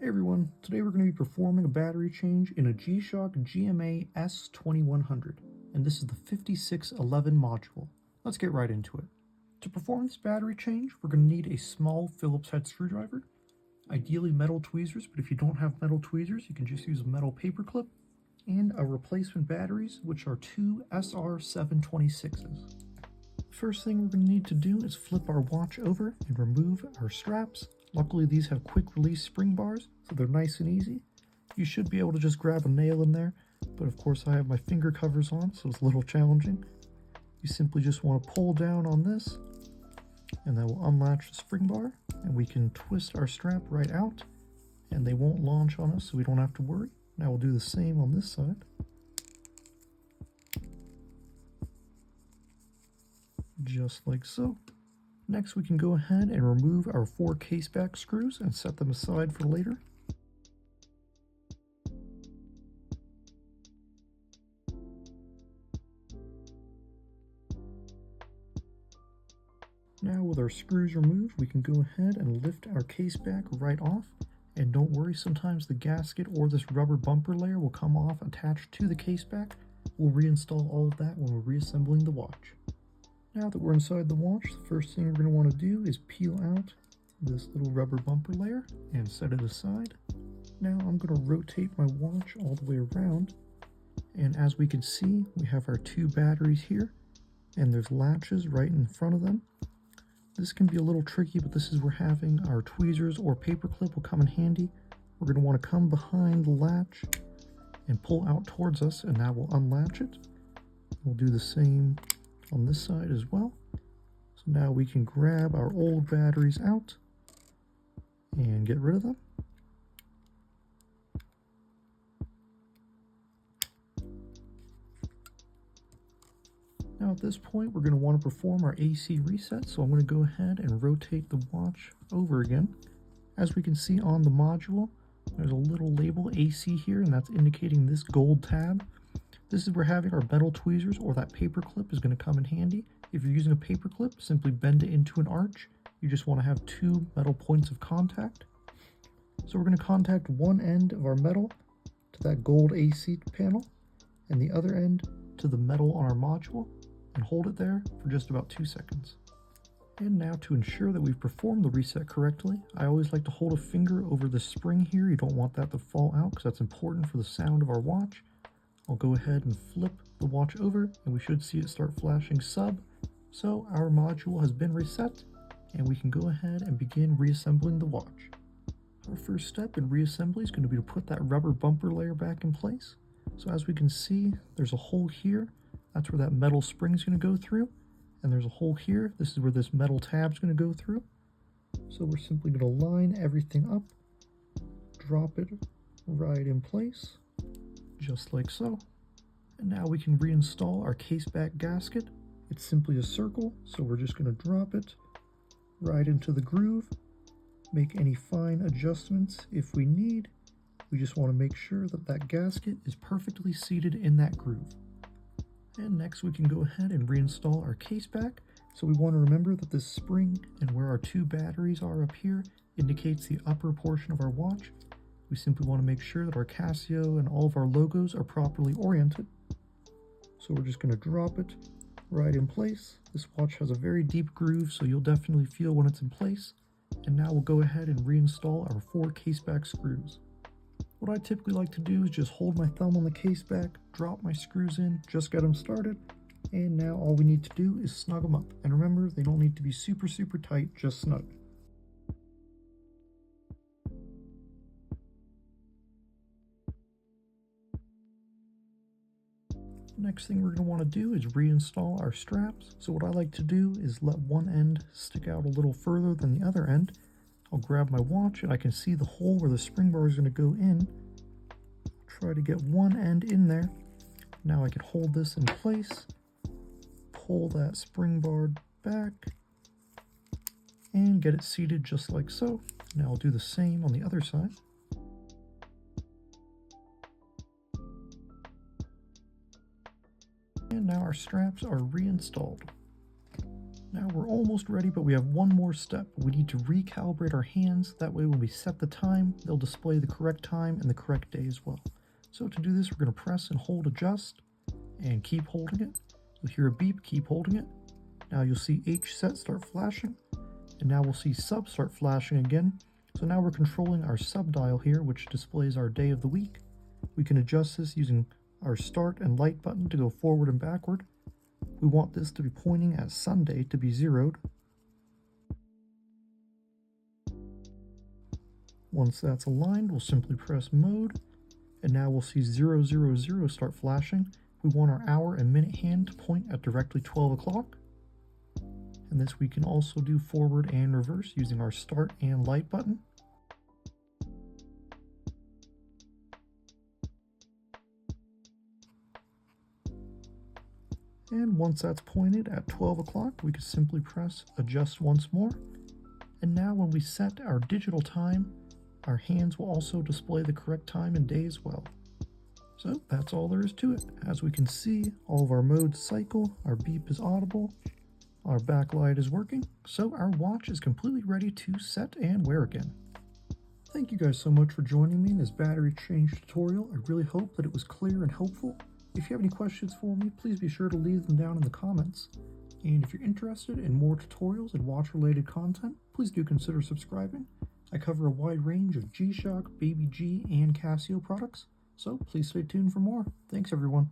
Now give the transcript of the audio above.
Hey everyone, today we're going to be performing a battery change in a G Shock GMA-S2100, and this is the 5611 module. Let's get right into it. To perform this battery change, we're going to need a small Phillips head screwdriver, ideally metal tweezers, but if you don't have metal tweezers, you can just use a metal paper clip, and a replacement batteries, which are two SR726s. The first thing we're going to need to do is flip our watch over and remove our straps. Luckily, these have quick release spring bars, so they're nice and easy. You should be able to just grab a nail in there, but of course I have my finger covers on, so it's a little challenging. You simply just want to pull down on this, and that will unlatch the spring bar, and we can twist our strap right out, and they won't launch on us, so we don't have to worry. Now we'll do the same on this side. Just like so. Next, we can go ahead and remove our 4 case back screws and set them aside for later. Now with our screws removed, we can go ahead and lift our case back right off. And don't worry, sometimes the gasket or this rubber bumper layer will come off attached to the case back. We'll reinstall all of that when we're reassembling the watch. Now that we're inside the watch, the first thing we're going to want to do is peel out this little rubber bumper layer and set it aside. Now I'm going to rotate my watch all the way around, and as we can see, we have our 2 batteries here, and there's latches right in front of them. This can be a little tricky, but this is where having our tweezers or paper clip will come in handy. We're going to want to come behind the latch and pull out towards us, and that will unlatch it. We'll do the same on this side as well. So now we can grab our old batteries out and get rid of them. Now at this point, we're going to want to perform our AC reset, so I'm going to go ahead and rotate the watch over again. As we can see on the module, there's a little label AC here, and that's indicating this gold tab. This is where having our metal tweezers or that paper clip is going to come in handy. If you're using a paper clip, simply bend it into an arch. You just want to have 2 metal points of contact. So we're going to contact one end of our metal to that gold AC panel and the other end to the metal on our module, and hold it there for just about 2 seconds. And now, to ensure that we've performed the reset correctly, I always like to hold a finger over the spring here. You don't want that to fall out because that's important for the sound of our watch. I'll go ahead and flip the watch over, and we should see it start flashing sub. So our module has been reset, and we can go ahead and begin reassembling the watch. Our first step in reassembly is going to be to put that rubber bumper layer back in place. So as we can see, there's a hole here. That's where that metal spring is going to go through. And there's a hole here. This is where this metal tab is going to go through. So we're simply going to line everything up, drop it right in place, just like so. And now we can reinstall our case back gasket. It's simply a circle, so we're just going to drop it right into the groove, make any fine adjustments if we need. We just want to make sure that that gasket is perfectly seated in that groove. And next we can go ahead and reinstall our case back. So we want to remember that this spring and where our 2 batteries are up here indicates the upper portion of our watch. We simply want to make sure that our Casio and all of our logos are properly oriented. So we're just going to drop it right in place. This watch has a very deep groove, so you'll definitely feel when it's in place. And now we'll go ahead and reinstall our 4 case back screws. What I typically like to do is just hold my thumb on the case back, drop my screws in, just get them started, and now all we need to do is snug them up. And remember, they don't need to be super tight, just snug. Next thing we're going to want to do is reinstall our straps. So what I like to do is let one end stick out a little further than the other end. I'll grab my watch and I can see the hole where the spring bar is going to go in. Try to get one end in there. Now I can hold this in place, pull that spring bar back, and get it seated just like so. Now I'll do the same on the other side. And now our straps are reinstalled. Now we're almost ready, but we have one more step. We need to recalibrate our hands. That way when we set the time, they'll display the correct time and the correct day as well. So to do this, we're going to press and hold adjust and keep holding it. You'll hear a beep, keep holding it. Now you'll see H set start flashing, and now we'll see sub start flashing again. So now we're controlling our sub dial here, which displays our day of the week. We can adjust this using our start and light button to go forward and backward. We want this to be pointing at Sunday to be zeroed. Once that's aligned, we'll simply press mode, and now we'll see 000 start flashing. We want our hour and minute hand to point at directly 12 o'clock. And this we can also do forward and reverse using our start and light button. And once that's pointed at 12 o'clock, we can simply press adjust once more. And now when we set our digital time, our hands will also display the correct time and day as well. So that's all there is to it. As we can see, all of our modes cycle, our beep is audible, our backlight is working, so our watch is completely ready to set and wear again. Thank you guys so much for joining me in this battery change tutorial. I really hope that it was clear and helpful. If you have any questions for me, please be sure to leave them down in the comments. And if you're interested in more tutorials and watch-related content, please do consider subscribing. I cover a wide range of G Shock, Baby G, and Casio products, so please stay tuned for more. Thanks everyone.